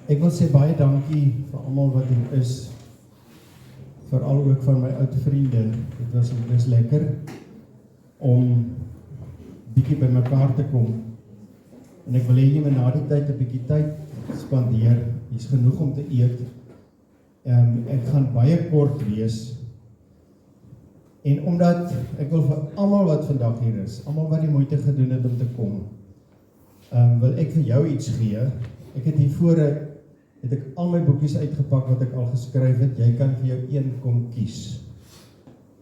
Ek wil sê baie dankie vir almal wat hier is, veral ook van my oud vriende. Dit was lekker om bietjie by mekaar te kom. En ek wil hê jy moet na die tyd 'n bietjie tyd spandeer. Hier's genoeg om te eet. Ek gaan baie kort wees. En omdat ek wil vir almal wat vandag hier is, almal wat die moeite gedoen het om te kom, wil ek vir jou iets gee. Ek het hiervore het ek al my boekies uitgepak wat ek al geskryf het. Jy kan vir jou een kom kies.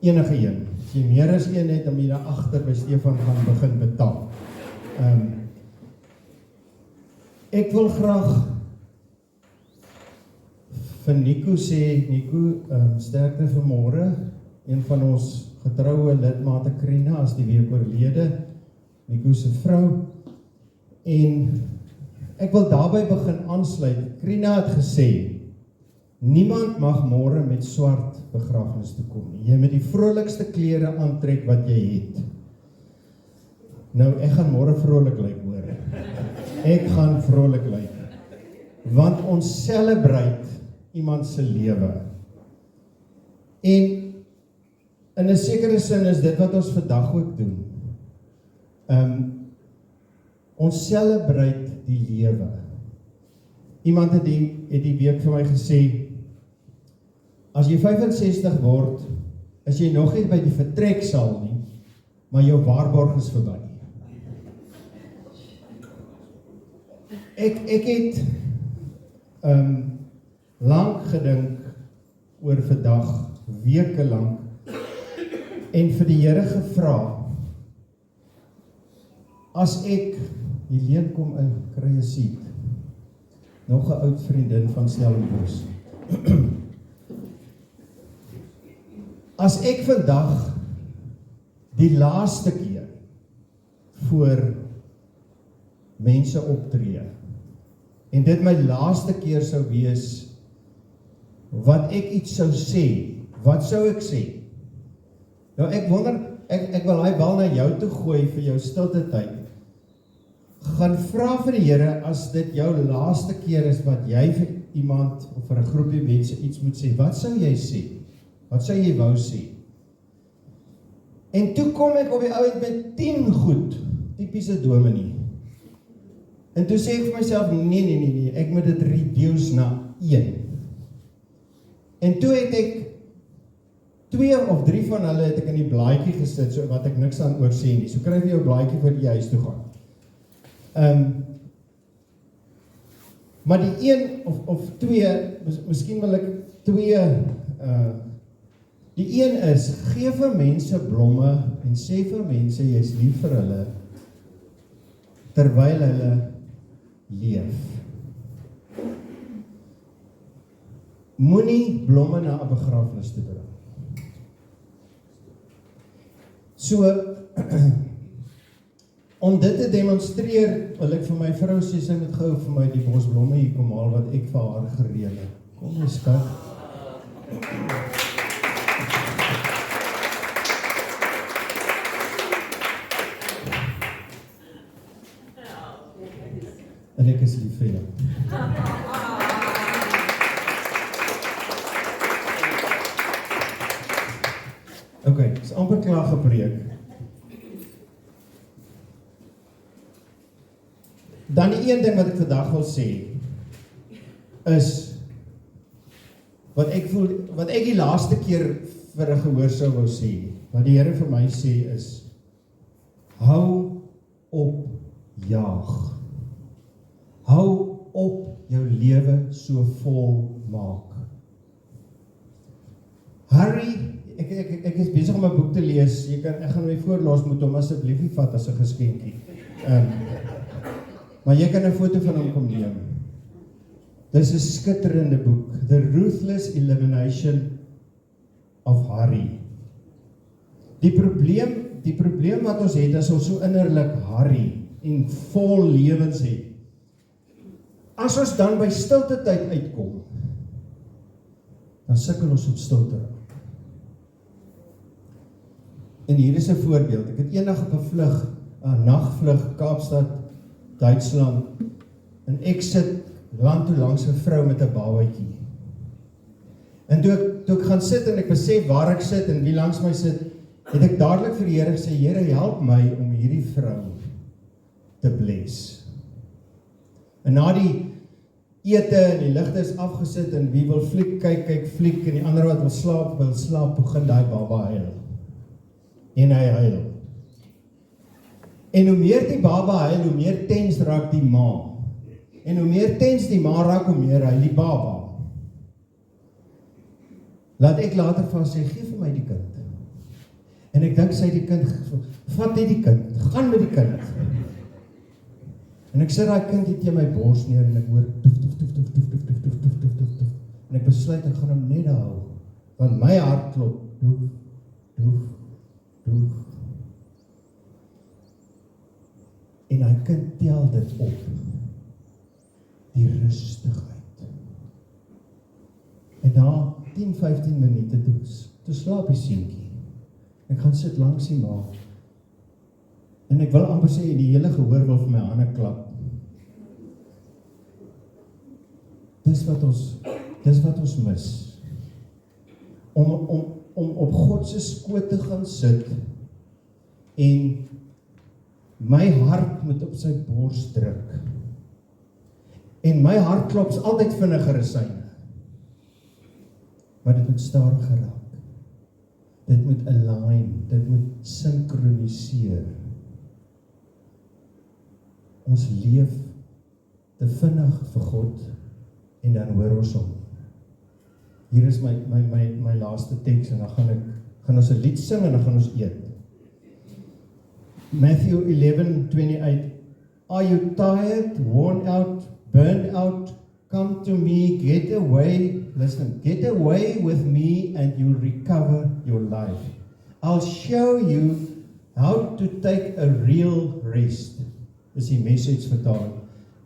Enige een. As jy meer as een het, dan moet jy daar agter by Stefan gaan begin betaal. Ek wil graag vir Nico sê, Nico, sterkte vir môre. Een van ons getroue lidmate Krina is die week oorlede. Nico se vrou. En ek wil daarby begin aansluit. Krina het gesê, niemand mag môre met swart begrafnis toe kom nie. Jy moet die vrolikste klere aantrek wat jy het. Nou, ek gaan môre vrolik lyk, hoor. Ek gaan vrolik lyk. Want ons celebrate iemand se lewe. En in 'n sekere sin is dit wat ons vandag ook doen. Ons celebrate die lewe. Iemand het die week vir my gesê, as jy 65 word, is jy nog nie by die vertreksaal nie, maar jou waarborg is verby. Ek het lank gedink oor vandag, weke lank, en vir die Here gevra, as ek, Helene kom in, kry 'n seat, nog 'n oud vriendin van Stellenbosch. As ek vandag die laaste keer voor mense optree, en dit my laaste keer sou wees, wat ek iets sou sê, wat sou ek sê? Nou ek wonder, ek wil hy bal na jou toe gooi vir jou stilte tyd. Gaan vra vir die Here, as dit jou laaste keer is wat jy vir iemand of vir 'n groepie mense iets moet sê, wat sou jy sê? Wat sou jy wou sê? En toe kom ek op die ouend met 10 goed, typiese dominee. En toe sê ek vir myself, nee, ek moet dit reduce na 1. En toe het ek 2 of 3 van hulle het ek in die blaadjie gesit, so wat ek niks aan oor sê nie. So kry jy jou blaadjie vir jy huis toe gaan. Maar die 1 of 2, miskien wil ek 2, die 1 is, gee vir mense blomme en sê vir mense, jy is lief vir hulle, terwyl hulle leef. Moenie blomme na 'n begrafnis te bring. So, om dit te demonstreer, wil ek vir my vrou sê, sy moet gou vir my die bosblomme hier kom haal, wat ek vir haar gereël het. Kom my skat. En ek is lief vir jou. Ok, is amper klaar gepreek. Dan die een ding wat ek vandag wil sê, is, wat ek voel, wat ek die laaste keer vir 'n gehoor sou wou sê, wat die Here vir my sê is, hou op jaag. Hou op jou lewe so vol maak. Harry, ek is besig om 'n boek te lees, ek gaan my voorlaas moet hom asseblief nie vat as 'n geskenkie. Maar jy kan 'n foto van hom kom neem. Dis 'n skitterende boek, The Ruthless Elimination of Harry. Die probleem wat ons het, is ons so innerlik Harry en vol lewens het. As ons dan by stilte tyd uitkom, dan sukkel ons om stil te raak. En hier is 'n voorbeeld. Ek het eendag op 'n vlug, 'n nagvlug Kaapstad, Duitsland, en ek sit land toe langs 'n vrou met 'n babatjie. En toe ek gaan sit en ek besef waar ek sit en wie langs my sit, het ek dadelik vir die Here gesê, Here, help my om hierdie vrou te bless. En na die ete en die ligte is afgesit en wie wil fliek, kyk fliek en die ander wat wil slaap, begin daai baba huil. En hy huil. En hoe meer die baba huil, hoe meer tens raak die ma. En hoe meer tens die ma raak, hoe meer huil die baba. Laat ek later van sê, gee vir my die kind. En ek dink sy die kind, vat net die kind, gaan met die kind. En ek sit daai kind hier teen my bors neer en ek hoor toef. En ek besluit ek gaan hom net hou, want my hart klop doef. En hy kind tel dit op. Die rustigheid. En na 10-15 minute toe slaap die seentjie. Ek gaan sit langs die ma. En ek wil amper sê, die hele gehoor wil vir my hande klap. Dis wat ons mis. Om op God se skoot te gaan sit en my hart moet op sy bors druk. En my hart klop is altyd vinniger as syne. Maar dit moet stadiger raak. Dit moet align, dit moet synkroniseer. Ons leef te vinnig vir God en dan hoor ons hom. Hier is my laaste teks en dan gaan ons 'n lied sing en dan gaan ons eet. Matthew 11:28. Are you tired, worn out, burned out? Come to me, get away with me and you'll recover your life. I'll show you how to take a real rest. Is die message vertaling.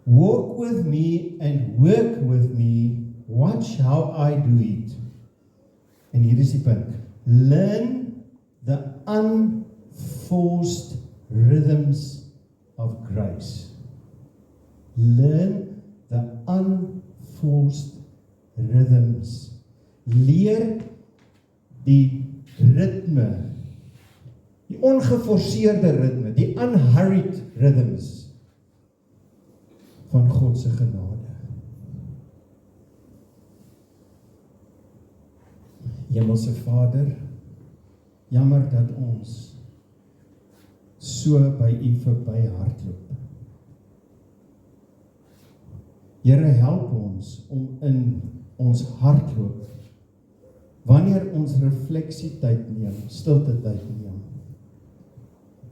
Walk with me and work with me. Watch how I do it. En hier is die punt. Learn the unforced rhythms of grace. Learn the unforced rhythms. Leer die ritme, die ongeforseerde ritme, die unhurried rhythms van God se genade. Hemelse Vader, jammer dat ons so by U verby hardloop. Here, help ons om in ons hardloop, wanneer ons refleksietyd neem, stilte tyd neem,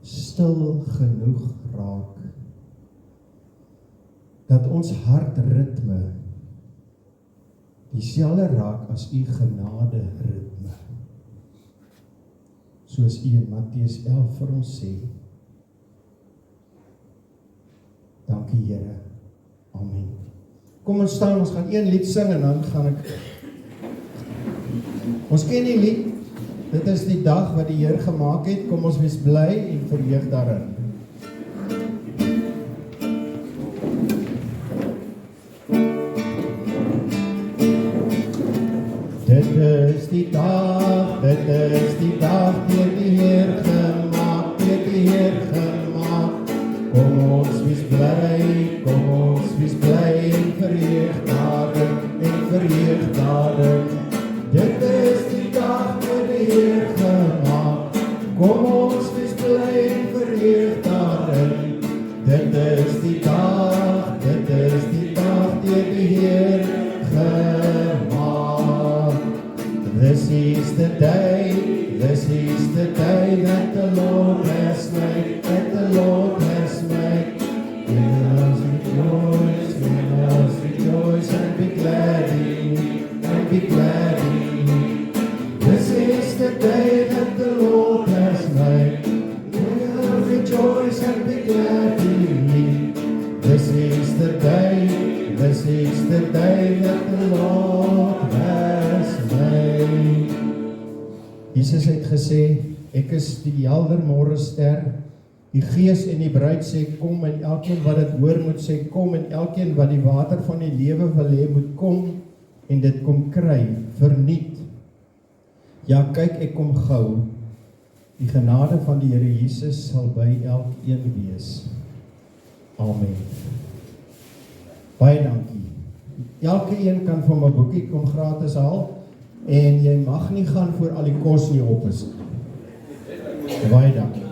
stil genoeg raak, dat ons hartritme dieselfde raak as U genade ritme. Soos U in Matteus 11 vir ons sê. Dankie Here. Amen. Kom ons staan, ons gaan een lied sing en dan gaan ek. Ons ken die lied. Dit is die dag wat die Here gemaak het. Kom ons wees bly en verheug daarin. Dit is die dag deur die Heer gemaak, Kom ons wees bly en verheug daarin, Dit is die dag deur die Heer gemaak, Kom ons wees bly en verheug daarin, Dit is die dag deur die Heer gemaak. This is the day that the Lord has made, Let us rejoice and be glad in it. This is the day that the Lord has made, Let us rejoice and be glad in it. This is the day that the Lord has made. Jesus het gesê, ek is die helder môrester, Die Gees en die bruid sê kom, en elkeen wat dit hoor moet sê kom, en elkeen wat die water van die lewe wil hê moet kom en dit kom kry, verniet. Ja, kyk, ek kom gou. Die genade van die Here Jesus sal by elkeen wees. Amen. Baie dankie. Elke een kan van my boekie kom gratis haal, en jy mag nie gaan voor al die kos nie op is. Baie dankie.